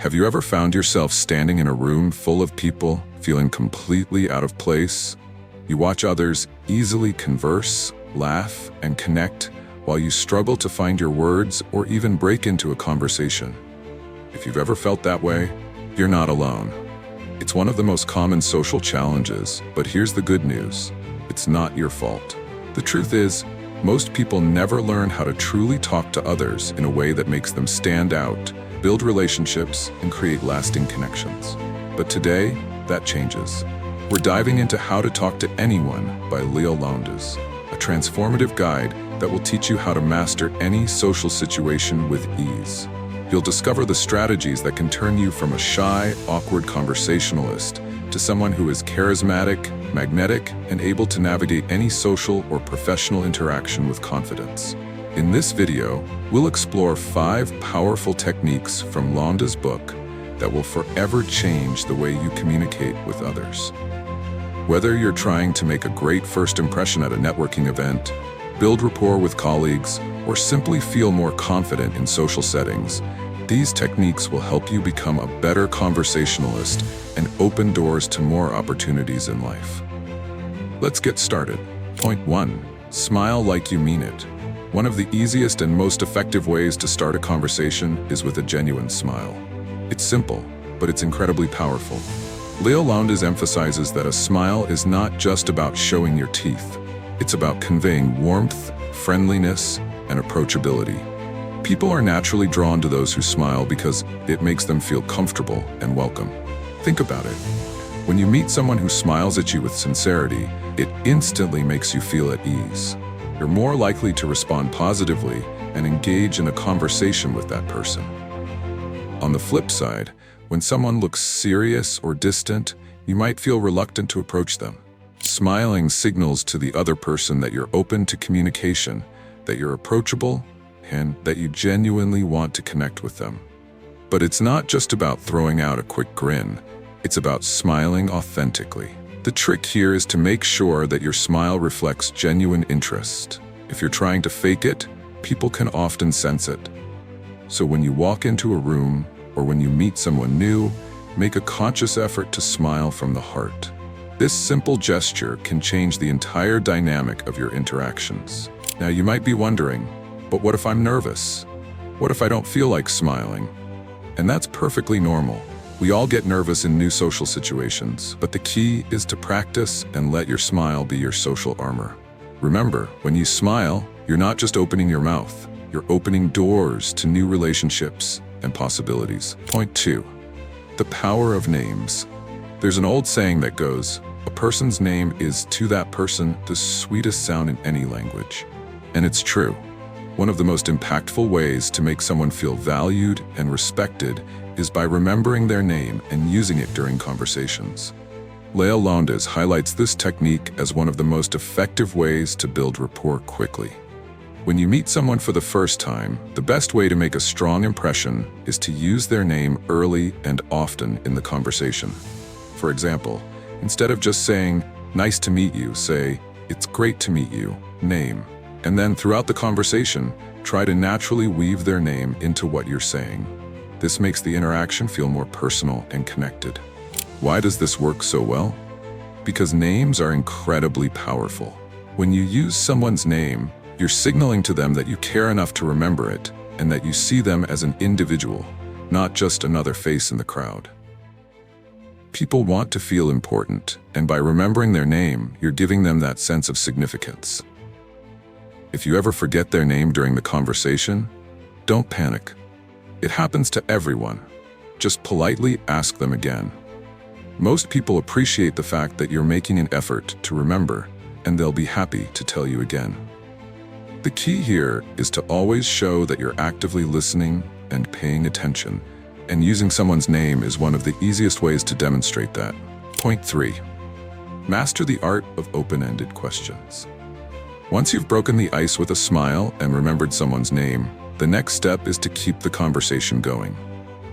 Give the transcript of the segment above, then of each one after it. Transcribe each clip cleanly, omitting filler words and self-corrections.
Have you ever found yourself standing in a room full of people, feeling completely out of place? You watch others easily converse, laugh, and connect, while you struggle to find your words or even break into a conversation. If you've ever felt that way, you're not alone. It's one of the most common social challenges, but here's the good news. It's not your fault. The truth is, most people never learn how to truly talk to others in a way that makes them stand out, build relationships, and create lasting connections. But today, that changes. We're diving into How to Talk to Anyone by Leil Lowndes, a transformative guide that will teach you how to master any social situation with ease. You'll discover the strategies that can turn you from a shy, awkward conversationalist to someone who is charismatic, magnetic, and able to navigate any social or professional interaction with confidence. In this video, we'll explore 5 powerful techniques from Lowndes' book that will forever change the way you communicate with others. Whether you're trying to make a great first impression at a networking event, build rapport with colleagues, or simply feel more confident in social settings, these techniques will help you become a better conversationalist and open doors to more opportunities in life. Let's get started. Point 1. Smile like you mean it. One of the easiest and most effective ways to start a conversation is with a genuine smile. It's simple, but it's incredibly powerful. Leil Lowndes emphasizes that a smile is not just about showing your teeth. It's about conveying warmth, friendliness, and approachability. People are naturally drawn to those who smile because it makes them feel comfortable and welcome. Think about it. When you meet someone who smiles at you with sincerity, it instantly makes you feel at ease. You're more likely to respond positively and engage in a conversation with that person. On the flip side, when someone looks serious or distant, you might feel reluctant to approach them. Smiling signals to the other person that you're open to communication, that you're approachable, and that you genuinely want to connect with them. But it's not just about throwing out a quick grin. It's about smiling authentically. The trick here is to make sure that your smile reflects genuine interest. If you're trying to fake it, people can often sense it. So when you walk into a room or when you meet someone new, make a conscious effort to smile from the heart. This simple gesture can change the entire dynamic of your interactions. Now you might be wondering, but what if I'm nervous? What if I don't feel like smiling? And that's perfectly normal. We all get nervous in new social situations, but the key is to practice and let your smile be your social armor. Remember, when you smile, you're not just opening your mouth, you're opening doors to new relationships and possibilities. Point 2. The power of names. There's an old saying that goes, a person's name is to that person the sweetest sound in any language. And it's true. One of the most impactful ways to make someone feel valued and respected is by remembering their name and using it during conversations. Leil Lowndes highlights this technique as one of the most effective ways to build rapport quickly. When you meet someone for the first time, the best way to make a strong impression is to use their name early and often in the conversation. For example, instead of just saying, "Nice to meet you," say, "It's great to meet you," name. And then throughout the conversation, try to naturally weave their name into what you're saying. This makes the interaction feel more personal and connected. Why does this work so well? Because names are incredibly powerful. When you use someone's name, you're signaling to them that you care enough to remember it and that you see them as an individual, not just another face in the crowd. People want to feel important, and by remembering their name, you're giving them that sense of significance. If you ever forget their name during the conversation, don't panic. It happens to everyone. Just politely ask them again. Most people appreciate the fact that you're making an effort to remember, and they'll be happy to tell you again. The key here is to always show that you're actively listening and paying attention, and using someone's name is one of the easiest ways to demonstrate that. Point 3. Master the art of open-ended questions. Once you've broken the ice with a smile and remembered someone's name, the next step is to keep the conversation going.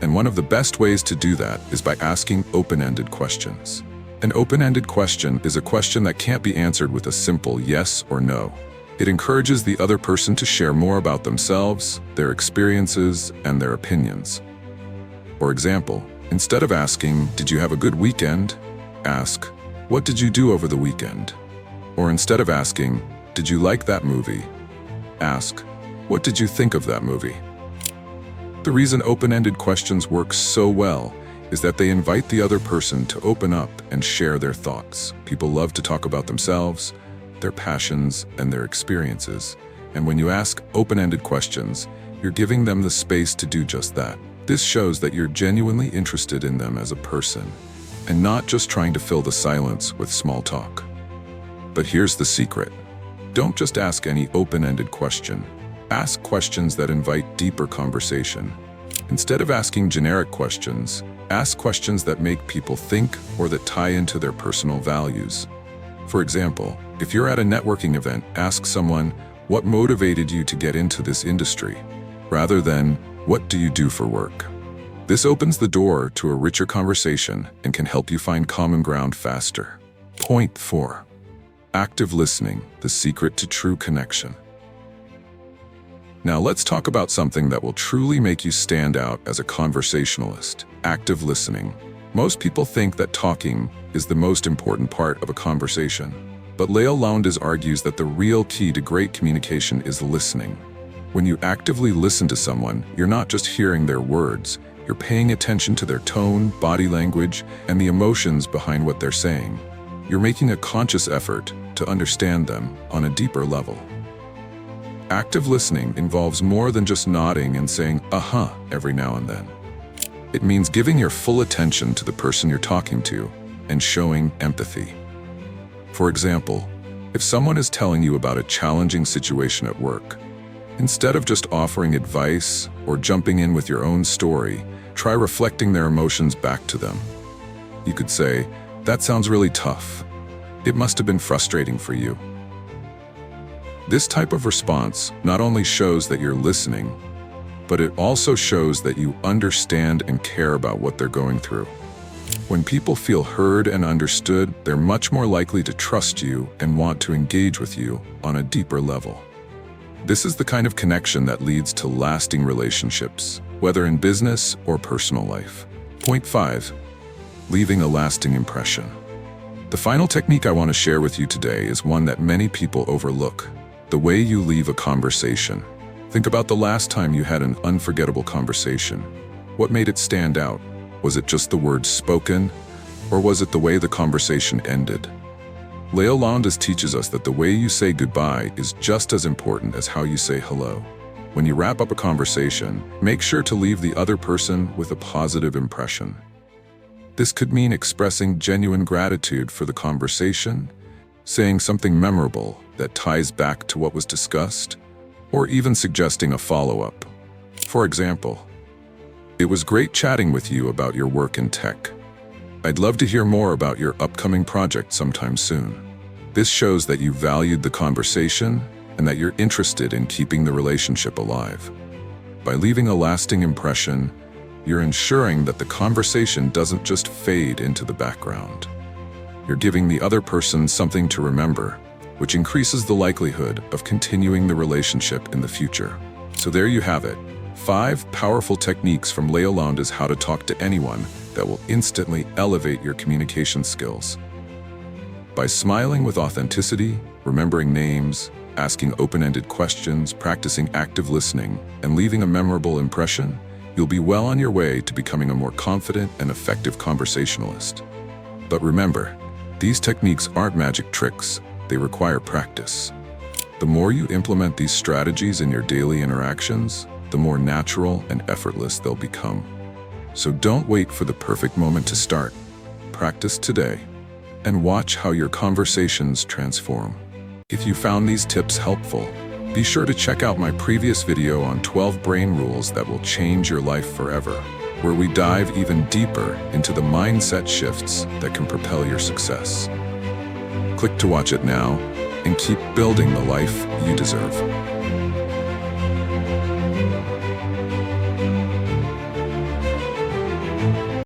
And one of the best ways to do that is by asking open-ended questions. An open-ended question is a question that can't be answered with a simple yes or no. It encourages the other person to share more about themselves, their experiences, and their opinions. For example, instead of asking, "Did you have a good weekend?" ask, "What did you do over the weekend?" Or instead of asking, "Did you like that movie?" ask, "What did you think of that movie?" The reason open-ended questions work so well is that they invite the other person to open up and share their thoughts. People love to talk about themselves, their passions, and their experiences. And when you ask open-ended questions, you're giving them the space to do just that. This shows that you're genuinely interested in them as a person, and not just trying to fill the silence with small talk. But here's the secret. Don't just ask any open-ended question. Ask questions that invite deeper conversation. Instead of asking generic questions, ask questions that make people think or that tie into their personal values. For example, if you're at a networking event, ask someone, "What motivated you to get into this industry?" rather than, "What do you do for work?" This opens the door to a richer conversation and can help you find common ground faster. Point 4. Active listening, the secret to true connection. Now let's talk about something that will truly make you stand out as a conversationalist: active listening. Most people think that talking is the most important part of a conversation. But Leil Lowndes argues that the real key to great communication is listening. When you actively listen to someone, you're not just hearing their words, you're paying attention to their tone, body language, and the emotions behind what they're saying. You're making a conscious effort to understand them on a deeper level. Active listening involves more than just nodding and saying, "Uh-huh," every now and then. It means giving your full attention to the person you're talking to and showing empathy. For example, if someone is telling you about a challenging situation at work, instead of just offering advice or jumping in with your own story, try reflecting their emotions back to them. You could say, "That sounds really tough. It must have been frustrating for you." This type of response not only shows that you're listening, but it also shows that you understand and care about what they're going through. When people feel heard and understood, they're much more likely to trust you and want to engage with you on a deeper level. This is the kind of connection that leads to lasting relationships, whether in business or personal life. Point 5. Leaving a lasting impression. The final technique I want to share with you today is one that many people overlook: the way you leave a conversation. Think about the last time you had an unforgettable conversation. What made it stand out? Was it just the words spoken, or was it the way the conversation ended? Leil Lowndes teaches us that the way you say goodbye is just as important as how you say hello. When you wrap up a conversation, make sure to leave the other person with a positive impression. This could mean expressing genuine gratitude for the conversation, saying something memorable that ties back to what was discussed, or even suggesting a follow-up. For example, "It was great chatting with you about your work in tech. I'd love to hear more about your upcoming project sometime soon." This shows that you valued the conversation and that you're interested in keeping the relationship alive. By leaving a lasting impression, you're ensuring that the conversation doesn't just fade into the background. You're giving the other person something to remember, which increases the likelihood of continuing the relationship in the future. So there you have it, 5 powerful techniques from Leil Lowndes how to talk to anyone that will instantly elevate your communication skills. By smiling with authenticity, remembering names, asking open-ended questions, practicing active listening, and leaving a memorable impression, you'll be well on your way to becoming a more confident and effective conversationalist. But remember, these techniques aren't magic tricks. They require practice. The more you implement these strategies in your daily interactions, the more natural and effortless they'll become. So don't wait for the perfect moment to start. Practice today, and watch how your conversations transform. If you found these tips helpful, be sure to check out my previous video on 12 brain rules that will change your life forever, where we dive even deeper into the mindset shifts that can propel your success. Click to watch it now and keep building the life you deserve.